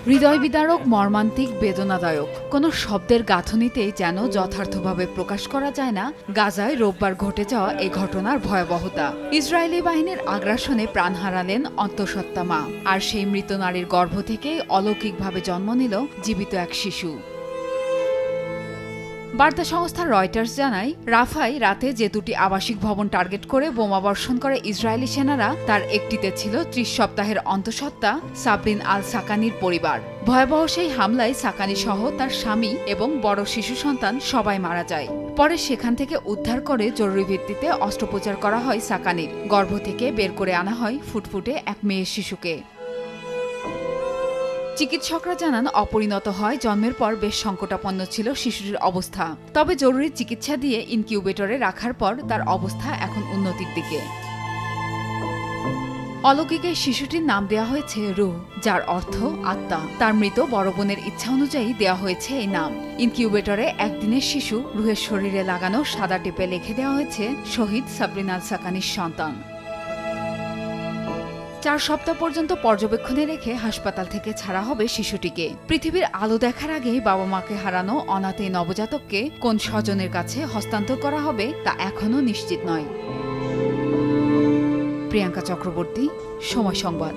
হৃদয় বিদারক, মর্মান্তিক, বেদনাদায়ক কোনো শব্দের গাঁথনিতেই যেন যথার্থভাবে প্রকাশ করা যায় না গাজায় রোববার ঘটে যাওয়া এই ঘটনার ভয়াবহতা। ইসরায়েলি বাহিনীর আগ্রাসনে প্রাণ হারালেন অন্তঃসত্ত্বা মা, আর সেই মৃত নারীর গর্ভ থেকেই অলৌকিকভাবে জন্ম নিল জীবিত এক শিশু। বার্তা সংস্থা রয়টার্স জানায়, রাফায় রাতে যে দুটি আবাসিক ভবন টার্গেট করে বোমাবর্ষণ করে ইসরায়েলি সেনারা, তার একটিতে ছিল ৩০ সপ্তাহের অন্তঃসত্ত্বা সাবরিন আল সাকানির পরিবার। ভয়াবহ সেই হামলায় সাকানি সহ তার স্বামী এবং বড় শিশু সন্তান সবাই মারা যায়। পরে সেখান থেকে উদ্ধার করে জরুরি ভিত্তিতে অস্ত্রোপচার করা হয় সাকানির। গর্ভ থেকে বের করে আনা হয় ফুটফুটে এক মেয়ে শিশুকে। চিকিৎসকরা জানান, অপরিণত হয় জন্মের পর বেশ সংকটাপন্ন ছিল শিশুটির অবস্থা। তবে জরুরি চিকিৎসা দিয়ে ইনকিউবেটরে রাখার পর তার অবস্থা এখন উন্নতির দিকে। অলৌকিক এই শিশুটির নাম দেওয়া হয়েছে রুহ, যার অর্থ আত্মা। তার মৃত বড় বোনের ইচ্ছা অনুযায়ী দেওয়া হয়েছে এই নাম। ইনকিউবেটরে একদিনের শিশু রুহের শরীরে লাগানো সাদা টেপে লিখে দেওয়া হয়েছে শহীদ সাবরিন আল সাকানির সন্তান। ৪ সপ্তাহ পর্যন্ত পর্যবেক্ষণে রেখে হাসপাতাল থেকে ছাড়া হবে শিশুটিকে। পৃথিবীর আলো দেখার আগেই বাবা মাকে হারানো অনাথ এই নবজাতককে কোন স্বজনের কাছে হস্তান্তর করা হবে তা এখনও নিশ্চিত নয়। প্রিয়াঙ্কা চক্রবর্তী, সময় সংবাদ।